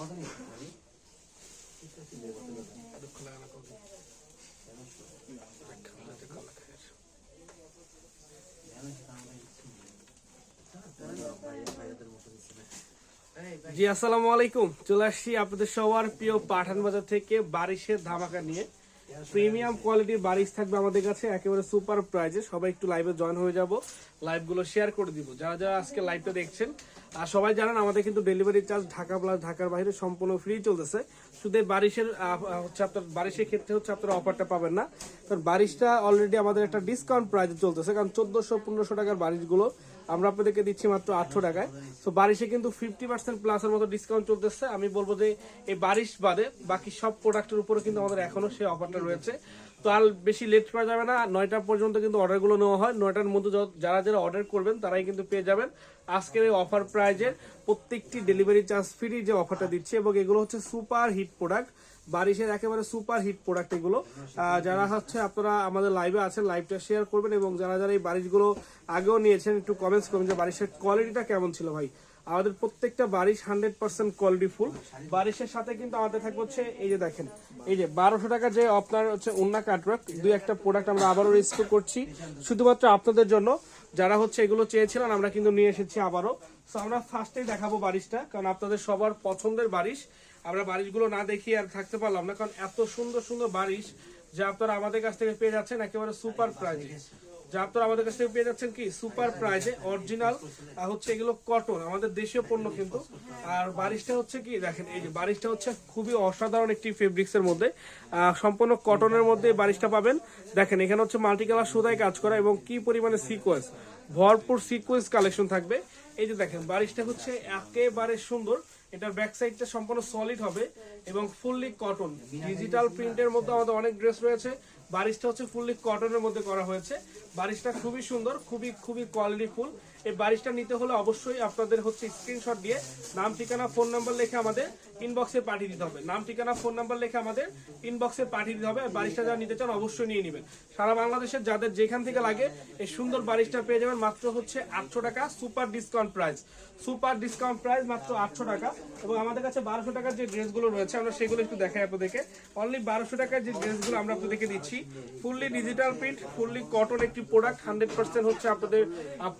জি আসসালামু আলাইকুম, চলে আসছি আপনাদের সবার প্রিয় পাঠান বাজার থেকে বারিশের ধামাকা নিয়ে। প্রিমিয়াম কোয়ালিটির বারিশ থাকবে আমাদের কাছে একেবারে সুপার প্রাইজে। সবাই একটু লাইভে জয়েন হয়ে যাব, লাইভগুলো শেয়ার করে দিব। যারা যারা আজকে লাইভটা দেখছেন আর সবাই জানেন আমাদের কিন্তু ডেলিভারি চার্জ ঢাকা প্লাস ঢাকার বাইরে সম্পূর্ণ ফ্রি চলতেছে। শুধু বারিশের হচ্ছে আপনার বারিশের ক্ষেত্রে হচ্ছে আপনারা অফারটা পাবেন না, কারণ বারিশটা অলরেডি আমাদের একটা ডিসকাউন্ট প্রাইজে চলতেছে। কারণ 1400-1500 টাকার বারিশগুলো আমরা আপনাদেরকে দিচ্ছি মাত্র 800 টাকায়। তো বারিশে কিন্তু 50% প্লাসের মতো ডিসকাউন্ট চলতেছে। আমি বলবো যে এই বারিশ বাদে বাকি সব প্রোডাক্টের উপরে কিন্তু আমাদের এখনো সেই অফারটা রয়েছে। তো আর বেশি লেট করা যাবে না, 9টা পর্যন্ত কিন্তু অর্ডারগুলো নেওয়া হয়। 9টার মধ্যে যারা যারা অর্ডার করবেন তারাই কিন্তু পেয়ে যাবেন আজকের এই অফার প্রাইজের প্রত্যেকটি ডেলিভারি চার্জ ফ্রি যে অফারটা দিচ্ছে। এবং এগুলো হচ্ছে সুপার হিট প্রোডাক্ট, বারিশের একেবারে সুপার হিট প্রোডাক্ট এগুলো। যারা হচ্ছে আপনারা আমাদের লাইভে আছেন লাইভটা শেয়ার করবেন, এবং যারা যারা এই বারিশগুলো আগেও নিয়েছেন একটু কমেন্টস করবেন যে বারিশের কোয়ালিটিটা কেমন ছিল। ভাই আমাদের প্রত্যেকটা বারিশ 100% কোয়ালিটি ফুল। বারিশের সাথে কিন্তু আমাদের থাকবে হচ্ছে এই যে দেখেন, এই যে 1200 টাকা যে আপনার হচ্ছে ওন্না কাটওয়ার্ক, দুই একটা প্রোডাক্ট আমরা আবারও রিস্ক করছি শুধুমাত্র আপনাদের জন্য। যারা হচ্ছে এগুলো চেয়েছিলেন আমরা কিন্তু নিয়ে এসেছি আবারও। তো আমরা ফার্স্টেই দেখাবো বারিশটা, কারণ আপনাদের সবার পছন্দের বারিশ। আমরা বারিশগুলো না দেখিয়ে আর থাকতে পারলাম না, কারণ এত সুন্দর সুন্দর বারিশ যা আপনারা আমাদের কাছ থেকে পেয়ে যাচ্ছেন একেবারে সুপার প্রাইজে। যা আপনারা আমাদের কাছ থেকে পেয়ে যাচ্ছেন কি সুপার প্রাইজে, অরিজিনাল হচ্ছে এগুলো কটন, আমাদের দেশীয় পণ্য কিন্তু। আর বারিশটা হচ্ছে কি দেখেন, এই যে বারিশটা হচ্ছে খুবই অসাধারণ একটি ফেব্রিক্স এর মধ্যে, সম্পূর্ণ কটনের মধ্যে বারিশটা পাবেন। দেখেন এখানে হচ্ছে মাল্টি কালার সুতায় কাজ করা এবং কি পরিমাণে সিকোয়েন্স, ভরপুর সিকোয়েন্স কালেকশন থাকবে। এই যে দেখেন বারিশটা হচ্ছে একেবারে সুন্দর। এটার ব্যাক সাইডটা সম্পূর্ণ সলিড হবে এবং ফুললি কটন। ডিজিটাল প্রিন্টের মধ্যে আমাদের অনেক ড্রেস রয়েছে, বারিশটা হচ্ছে ফুললি কটনের মধ্যে করা হয়েছে। বারিশটা খুবই সুন্দর, খুবই খুবই কোয়ালিটি ফুল। এই বারিশটা নিতে হলে অবশ্যই আপনাদের হচ্ছে স্ক্রিনশট দিয়ে নাম ঠিকানা ফোন নাম্বার লিখে আমাদের ইনবক্সে পাঠিয়ে দিতে হবে। নাম ঠিকানা ফোন নাম্বার লিখে আমাদের ইনবক্সে পাঠিয়ে দিতে হবে। বারিশটা যারা নিতে চান অবশ্যই নিয়ে নেবেন। সারা বাংলাদেশের যাদের যেখান থেকে লাগে এই সুন্দর বারিশটা পেয়ে যাবেন মাত্র হচ্ছে 800 টাকা, super discount price. Super discount price মাত্র 800 টাকা। এবং আমাদের কাছে 1200 টাকার যে ড্রেসগুলো রয়েছে আমরা সেগুলো একটু দেখাই আপনাদেরকে। অনলি 1200 টাকার যে ড্রেসগুলো আমরা আপনাদেরকে দিচ্ছি fully digital print, fully cotton একটি প্রোডাক্ট, 100% হচ্ছে আপনাদের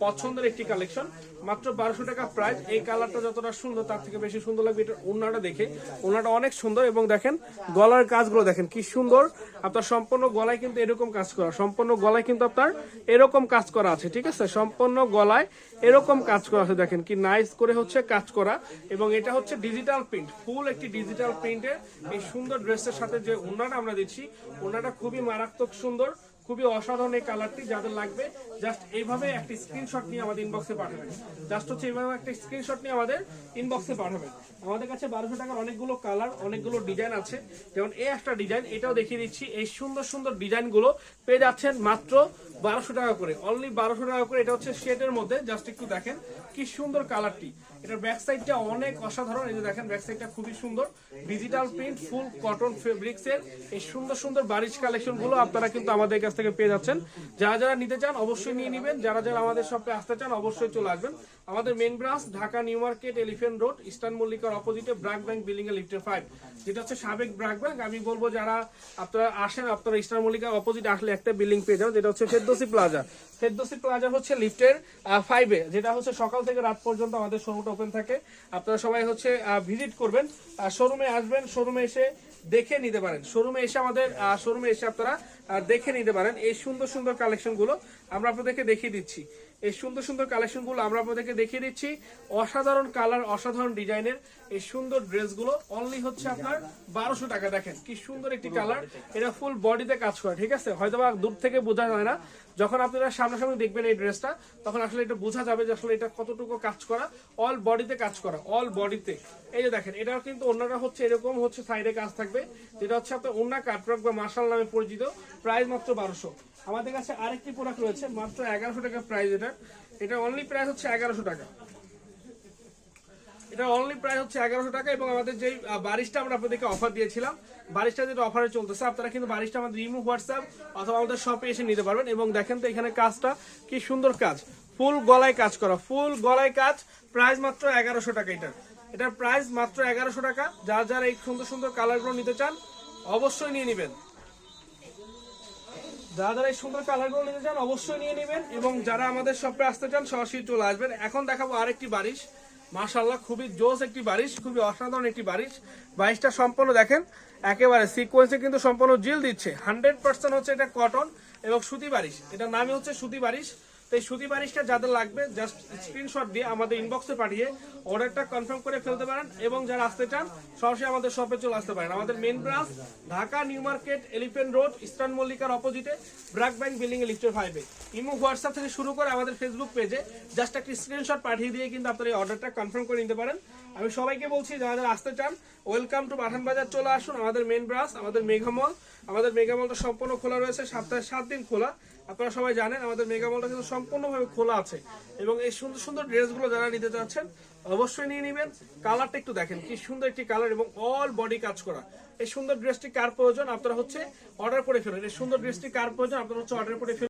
পছন্দের একটি কালেকশন। মাত্র 1200 টাকা প্রাইস। এই কালারটা যতটা সুন্দর তার থেকে বেশি সুন্দর লাগবে এটার ওড়নাটা দেখে। ওড়নাটা অনেক সুন্দর এবং দেখেন গলার কাজগুলো দেখেন কি সুন্দর। আপনার সম্পূর্ণ গলায় কিন্তু এরকম কাজ করা, সম্পূর্ণ গলায় কিন্তু আপনার এরকম কাজ করা আছে, ঠিক আছে? সম্পূর্ণ গলায় এরকম কাজ করা আছে, দেখেন কি নাইস করে হচ্ছে কাজ করা। এবং এটা হচ্ছে ডিজিটাল প্রিন্ট, ফুল একটি ডিজিটাল প্রিন্টের এই সুন্দর ড্রেসের সাথে যে ওড়নাটা আমরা দিচ্ছি, ওড়নাটা খুবই মারাত্মক সুন্দর, খুবই অসাধারণ এই কালারটি। যাদের লাগবে জাস্ট এইভাবে একটা স্ক্রিনশট নিয়ে আমাদের ইনবক্সে পাঠাবেন। জাস্ট হচ্ছে এইভাবে একটা স্ক্রিনশট নিয়ে আমাদের ইনবক্সে পাঠাবেন। আমাদের কাছে 1200 টাকার অনেকগুলো কালার, অনেকগুলো ডিজাইন আছে। যেমন এই একটা ডিজাইন, এটাও দেখিয়ে দিচ্ছি। এই সুন্দর সুন্দর ডিজাইনগুলো পেয়ে যাচ্ছেন মাত্র 1200 টাকা করে, অনলি 1200 টাকা করে। এটা হচ্ছে শেডের মধ্যে, জাস্ট একটু দেখেন কি সুন্দর কালারটি। এটার ব্যাক সাইডটা অনেক অসাধারণ, এই যে দেখেন ব্যাক সাইডটা খুবই সুন্দর, ডিজিটাল প্রিন্ট, ফুল কটন ফেব্রিক্স এর এই সুন্দর সুন্দর বারিশ কালেকশন গুলো আপনারা কিন্তু আমাদের কাছ থেকে পেয়ে যাচ্ছেন। যারা যারা নিতে চান অবশ্যই নিয়ে নেবেন, যারা যারা আমাদের শপে আসতে চান অবশ্যই চলে আসবেন। আমাদের main branch Dhaka New Market, Elephant Road, Eastern মল্লিকার অপোজিটে ব্র্যাক ব্যাংক বিল্ডিং এর লিফটের 5, যেটা হচ্ছে সাবেক ব্র্যাক ব্যাংক। আমি বলবো যারা আপনারা আসেন, আপনারা ইস্টার্ন মল্লিকার অপোজিট আসলে একটা বিল্ডিং পেয়ে যাবেন, যেটা হচ্ছে ফেরদৌসি প্লাজা। ফেরদৌসি প্লাজা হচ্ছে লিফটের 5-এ, যেটা হচ্ছে সকাল থেকে রাত পর্যন্ত আমাদের শোরুমটা ওপেন থাকে। আপনারা সবাই হচ্ছে ভিজিট করবেন, শোরুমে আসবেন, শোরুমে এসে দেখে নিতে পারেন। শোরুমে এসে আমাদের শোরুমে এসে আপনারা দেখে নিতে পারেন এই সুন্দর সুন্দর কালেকশন গুলো আমরা আপনাদেরকে দেখিয়ে দিচ্ছি। এই সুন্দর সুন্দর কালেকশন গুলো আমরা আপনাদেরকে দেখিয়ে দিচ্ছি। অসাধারণ কালার, অসাধারণ ডিজাইনের এই সুন্দর ড্রেসগুলো অনলি হচ্ছে আপনার 1200 টাকা। দেখেন কি সুন্দর একটি কালার, এটা ফুল বডিতে কাজ করে, ঠিক আছে? হয়তো বা দূর থেকে বোঝা যায় না, যখন আপনারা সামনাসামনি দেখবেন এই ড্রেসটা তখন আসলে এটা বোঝা যাবে যে আসলে এটা কতটুকু কাজ করা। অল বডিতে কাজ করা, অল বডিতে। এই যে দেখেন এটাও কিন্তু ওড়নাটা হচ্ছে এরকম হচ্ছে সাইডে কাজ থাকবে, যেটা হচ্ছে আপনার ওড়না কাটওয়ার্ক বা মার্শাল নামে পরিচিত। প্রাইস মাত্র 1200। আমাদের কাছে আরেকটি প্রোডাক্ট রয়েছে মাত্র 1100 টাকা প্রাইস। এটা অনলি প্রাইস হচ্ছে 1100 টাকা। এটা অনলি প্রাইস হচ্ছে 1100 টাকা। এবং আমাদের যে বারিশটা আমরা আপনাদেরকে অফার দিয়েছিলাম, বারিশটা যেটা অফারে চলতেছে, আপনারা কিন্তু বারিশটা আমাদের ইমো, হোয়াটসঅ্যাপ অথবা আমাদের শপে এসে নিতে পারবেন। এবং দেখেন তো এখানে কাজটা কি সুন্দর কাজ, ফুল গলায় কাজ করা, ফুল গলায় কাজ। প্রাইস মাত্র 1100 টাকা। এটা এটার প্রাইস মাত্র 1100 টাকা। যারা যারা এই সুন্দর সুন্দর কালারগুলো নিতে চান অবশ্যই নিয়ে নেবেন। যারা যারা এই সুন্দর কালারগুলো নিতে চান অবশ্যই নিয়ে নেবেন, এবং যারা আমাদের শপে আসতে চান সরাসরি চলে আসবেন। এখন দেখাবো আরেকটি বারিশ, মাশাআল্লাহ খুবই জোস একটি বারিশ, খুবই অসাধারণ একটি বারিশ। বারিশটা সম্পূর্ণ দেখেন একেবারে সিকোয়েন্সে কিন্তু সম্পূর্ণ জিল দিচ্ছে, 100% হচ্ছে এটা কটন এবং সুতি বারিশ। এটার নামই হচ্ছে সুতি বারিশ। তো এই সুতি বারিশটা যাদের লাগবে জাস্ট স্ক্রিনশট দিয়ে আমাদের ইনবক্সে পাঠিয়ে অর্ডারটা কনফার্ম করে ফেলতে পারেন, এবং যারা আসতে চান সরাসরি আমাদের শপে চলে আসতে পারেন। আমাদের main branch Dhaka New Market, Elephant Road, Eastern মল্লিকার অপোজিটে, ব্র্যাক ব্যাংক বিল্ডিং এ, লিফটের 5-এ। ইমো, হোয়াটসঅ্যাপ থেকে শুরু করে আমাদের ফেসবুক পেজে জাস্ট একটা স্ক্রিনশট পাঠিয়ে দিয়ে কিন্তু আপনারা এই অর্ডারটা কনফার্ম করে নিতে পারেন। আমি সবাইকে বলছি যারা যারা আসতে চান ওয়েলকাম টু পাঠান বাজার, চলে আসুন। আমাদের মেইন ব্রাঞ্চ, আমাদের মেগামল, আমাদের মেগামলটা সম্পূর্ণ খোলা রয়েছে, সপ্তাহে 7 দিন খোলা। আপনারা সবাই জানেন আমাদের মেগামলটা কিন্তু সম্পূর্ণভাবে খোলা আছে, এবং এই সুন্দর সুন্দর ড্রেসগুলো যারা নিতে চাচ্ছেন অবশ্যই নিয়ে নেবেন। কালারটা একটু দেখেন কি সুন্দর একটি কালার, এবং অল বডি কাজ করা। এই সুন্দর ড্রেসটি কার প্রয়োজন আপনারা হচ্ছে অর্ডার করে ফেলুন। এই সুন্দর ড্রেসটি কার প্রয়োজন আপনারা হচ্ছে অর্ডার করে ফেলুন।